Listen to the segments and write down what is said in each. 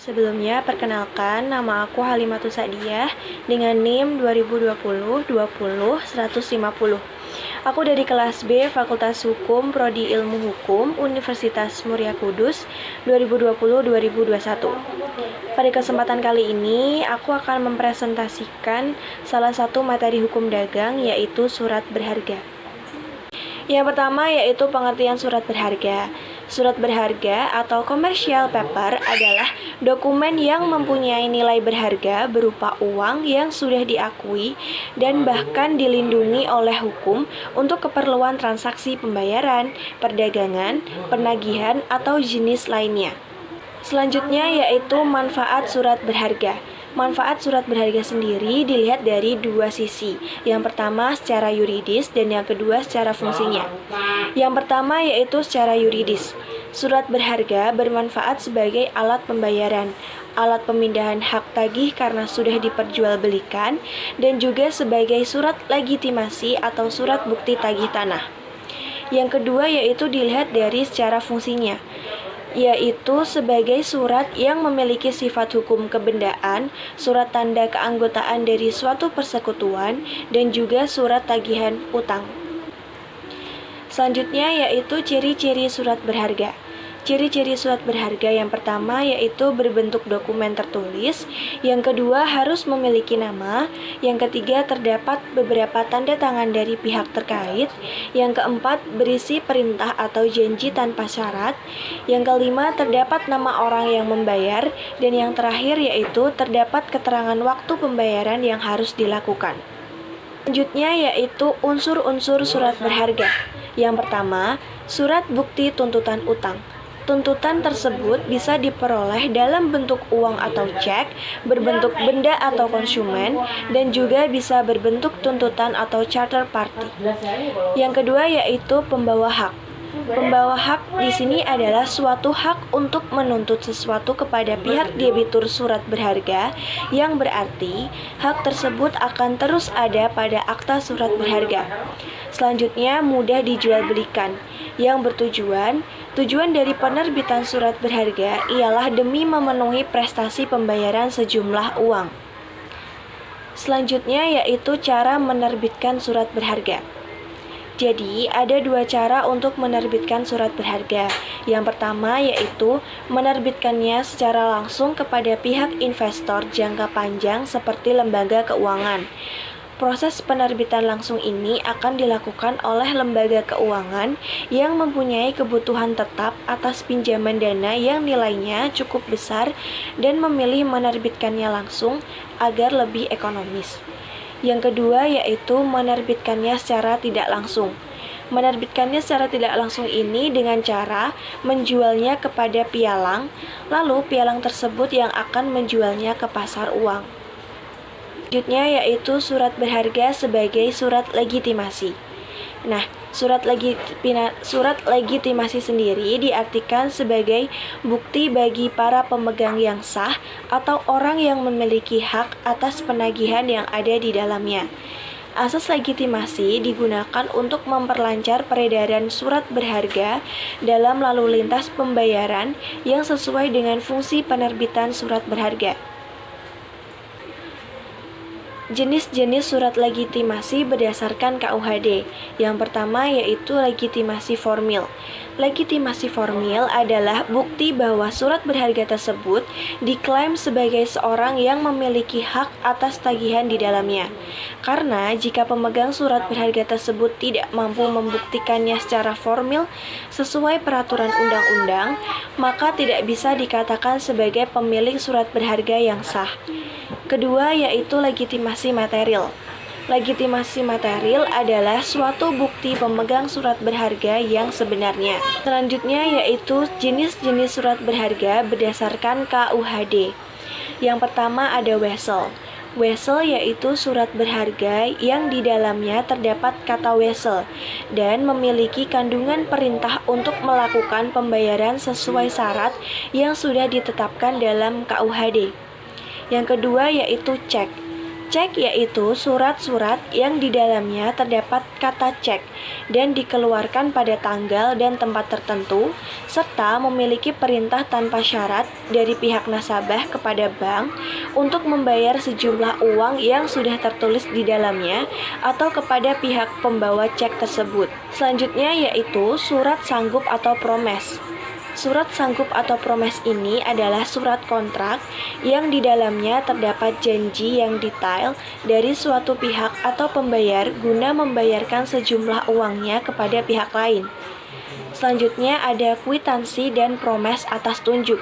Sebelumnya, perkenalkan, nama aku Halimatus Sa'diyah dengan NIM 2020-20-150. Aku dari kelas B Fakultas Hukum Prodi Ilmu Hukum Universitas Muria Kudus 2020-2021. Pada kesempatan kali ini, aku akan mempresentasikan salah satu materi hukum dagang, yaitu surat berharga. Yang pertama yaitu pengertian surat berharga. Surat berharga atau commercial paper adalah dokumen yang mempunyai nilai berharga berupa uang yang sudah diakui dan bahkan dilindungi oleh hukum untuk keperluan transaksi pembayaran, perdagangan, penagihan, atau jenis lainnya. Selanjutnya yaitu manfaat surat berharga. Manfaat surat berharga sendiri dilihat dari dua sisi. Yang pertama secara yuridis dan yang kedua secara fungsinya. Yang pertama yaitu secara yuridis. Surat berharga bermanfaat sebagai alat pembayaran, alat pemindahan hak tagih karena sudah diperjualbelikan, dan juga sebagai surat legitimasi atau surat bukti tagih tanah. Yang kedua yaitu dilihat dari secara fungsinya, yaitu sebagai surat yang memiliki sifat hukum kebendaan, surat tanda keanggotaan dari suatu persekutuan, dan juga surat tagihan utang. Selanjutnya yaitu ciri-ciri surat berharga. Ciri-ciri surat berharga yang pertama yaitu berbentuk dokumen tertulis, yang kedua harus memiliki nama, yang ketiga terdapat beberapa tanda tangan dari pihak terkait, yang keempat berisi perintah atau janji tanpa syarat, yang kelima terdapat nama orang yang membayar, dan yang terakhir yaitu terdapat keterangan waktu pembayaran yang harus dilakukan. Selanjutnya yaitu unsur-unsur surat berharga. Yang pertama, surat bukti tuntutan utang. Tuntutan tersebut bisa diperoleh dalam bentuk uang atau cek, berbentuk benda atau konsumen, dan juga bisa berbentuk tuntutan atau charter party. Yang kedua yaitu pembawa hak. Pembawa hak di sini adalah suatu hak untuk menuntut sesuatu kepada pihak debitur surat berharga, yang berarti hak tersebut akan terus ada pada akta surat berharga. Selanjutnya, mudah dijualbelikan, yang tujuan dari penerbitan surat berharga ialah demi memenuhi prestasi pembayaran sejumlah uang. Selanjutnya yaitu cara menerbitkan surat berharga. Jadi, ada dua cara untuk menerbitkan surat berharga. Yang pertama yaitu menerbitkannya secara langsung kepada pihak investor jangka panjang seperti lembaga keuangan. Proses penerbitan langsung ini akan dilakukan oleh lembaga keuangan yang mempunyai kebutuhan tetap atas pinjaman dana yang nilainya cukup besar dan memilih menerbitkannya langsung agar lebih ekonomis. Yang kedua yaitu menerbitkannya secara tidak langsung. Menerbitkannya secara tidak langsung ini dengan cara menjualnya kepada pialang, lalu pialang tersebut yang akan menjualnya ke pasar uang. Selanjutnya yaitu surat berharga sebagai surat legitimasi. Nah, surat legitimasi sendiri diartikan sebagai bukti bagi para pemegang yang sah atau orang yang memiliki hak atas penagihan yang ada di dalamnya. Asas legitimasi digunakan untuk memperlancar peredaran surat berharga dalam lalu lintas pembayaran yang sesuai dengan fungsi penerbitan surat berharga. Jenis-jenis surat legitimasi berdasarkan KUHD. Yang pertama yaitu legitimasi formil. Legitimasi formil adalah bukti bahwa surat berharga tersebut diklaim sebagai seorang yang memiliki hak atas tagihan di dalamnya. Karena jika pemegang surat berharga tersebut tidak mampu membuktikannya secara formil sesuai peraturan undang-undang, maka tidak bisa dikatakan sebagai pemilik surat berharga yang sah. Kedua yaitu legitimasi material. Legitimasi material adalah suatu bukti pemegang surat berharga yang sebenarnya. Selanjutnya yaitu jenis-jenis surat berharga berdasarkan KUHD. Yang pertama ada wesel. Wesel yaitu surat berharga yang di dalamnya terdapat kata wesel dan memiliki kandungan perintah untuk melakukan pembayaran sesuai syarat yang sudah ditetapkan dalam KUHD. Yang kedua yaitu cek. Cek yaitu surat-surat yang di dalamnya terdapat kata cek dan dikeluarkan pada tanggal dan tempat tertentu, serta memiliki perintah tanpa syarat dari pihak nasabah kepada bank untuk membayar sejumlah uang yang sudah tertulis di dalamnya atau kepada pihak pembawa cek tersebut. Selanjutnya yaitu surat sanggup atau promes. Surat sanggup atau promes ini adalah surat kontrak yang di dalamnya terdapat janji yang detail dari suatu pihak atau pembayar guna membayarkan sejumlah uangnya kepada pihak lain. Selanjutnya ada kwitansi dan promes atas tunjuk.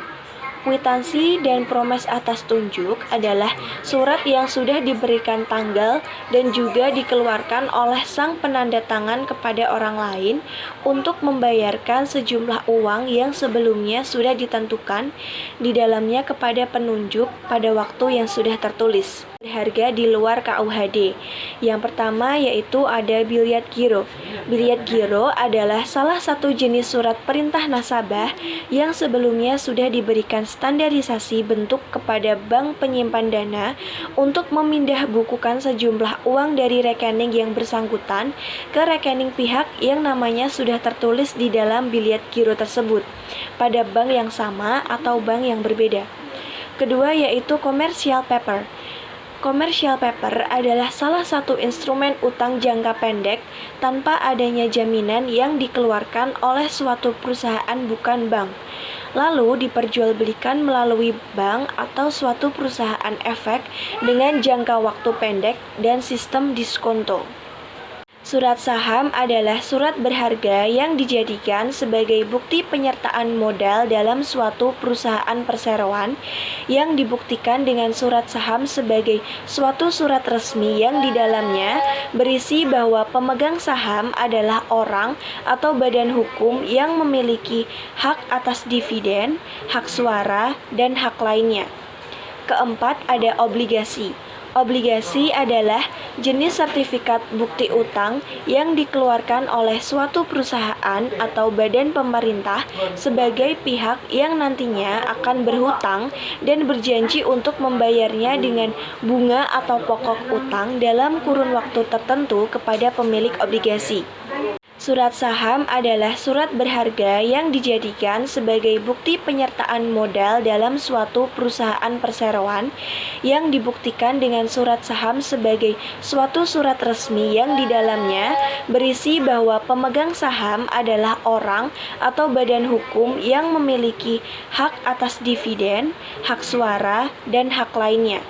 Kwitansi dan promes atas tunjuk adalah surat yang sudah diberikan tanggal dan juga dikeluarkan oleh sang penanda tangan kepada orang lain untuk membayarkan sejumlah uang yang sebelumnya sudah ditentukan di dalamnya kepada penunjuk pada waktu yang sudah tertulis. Harga di luar KUHD. Yang pertama yaitu ada biliat giro. Biliat giro adalah salah satu jenis surat perintah nasabah yang sebelumnya sudah diberikan standarisasi bentuk kepada bank penyimpan dana untuk memindah bukukan sejumlah uang dari rekening yang bersangkutan ke rekening pihak yang namanya sudah tertulis di dalam biliat giro tersebut pada bank yang sama atau bank yang berbeda. Kedua yaitu commercial paper. Commercial paper adalah salah satu instrumen utang jangka pendek tanpa adanya jaminan yang dikeluarkan oleh suatu perusahaan bukan bank, lalu diperjualbelikan melalui bank atau suatu perusahaan efek dengan jangka waktu pendek dan sistem diskonto. Surat saham adalah surat berharga yang dijadikan sebagai bukti penyertaan modal dalam suatu perusahaan perseroan yang dibuktikan dengan surat saham sebagai suatu surat resmi yang di dalamnya berisi bahwa pemegang saham adalah orang atau badan hukum yang memiliki hak atas dividen, hak suara, dan hak lainnya. Keempat, ada obligasi. Obligasi adalah jenis sertifikat bukti utang yang dikeluarkan oleh suatu perusahaan atau badan pemerintah sebagai pihak yang nantinya akan berhutang dan berjanji untuk membayarnya dengan bunga atau pokok utang dalam kurun waktu tertentu kepada pemilik obligasi. Surat saham adalah surat berharga yang dijadikan sebagai bukti penyertaan modal dalam suatu perusahaan perseroan yang dibuktikan dengan surat saham sebagai suatu surat resmi yang di dalamnya berisi bahwa pemegang saham adalah orang atau badan hukum yang memiliki hak atas dividen, hak suara, dan hak lainnya.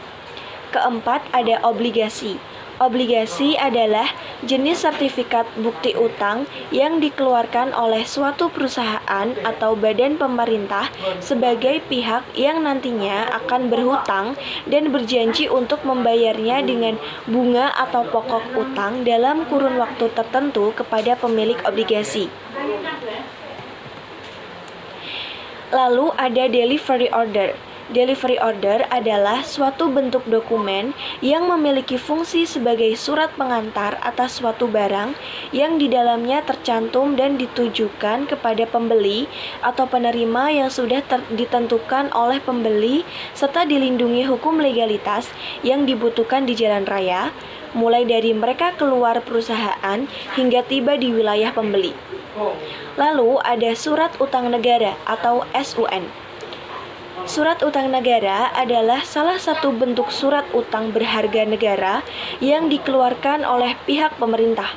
Keempat, ada obligasi. Obligasi adalah jenis sertifikat bukti utang yang dikeluarkan oleh suatu perusahaan atau badan pemerintah sebagai pihak yang nantinya akan berhutang dan berjanji untuk membayarnya dengan bunga atau pokok utang dalam kurun waktu tertentu kepada pemilik obligasi. Lalu ada delivery order. Delivery order adalah suatu bentuk dokumen yang memiliki fungsi sebagai surat pengantar atas suatu barang yang di dalamnya tercantum dan ditujukan kepada pembeli atau penerima yang sudah ditentukan oleh pembeli serta dilindungi hukum legalitas yang dibutuhkan di jalan raya, mulai dari mereka keluar perusahaan hingga tiba di wilayah pembeli. Lalu ada surat utang negara atau SUN. Surat utang negara adalah salah satu bentuk surat utang berharga negara yang dikeluarkan oleh pihak pemerintah.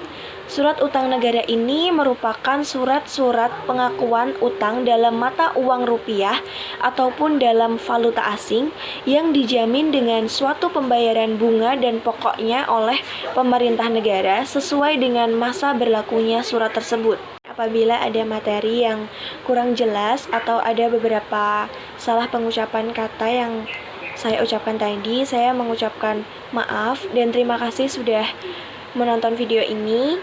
Surat utang negara ini merupakan surat-surat pengakuan utang dalam mata uang rupiah ataupun dalam valuta asing yang dijamin dengan suatu pembayaran bunga dan pokoknya oleh pemerintah negara sesuai dengan masa berlakunya surat tersebut. Apabila ada materi yang kurang jelas atau ada beberapa salah pengucapan kata yang saya ucapkan tadi, saya mengucapkan maaf dan terima kasih sudah menonton video ini.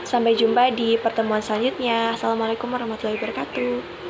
Sampai jumpa di pertemuan selanjutnya. Assalamualaikum warahmatullahi wabarakatuh.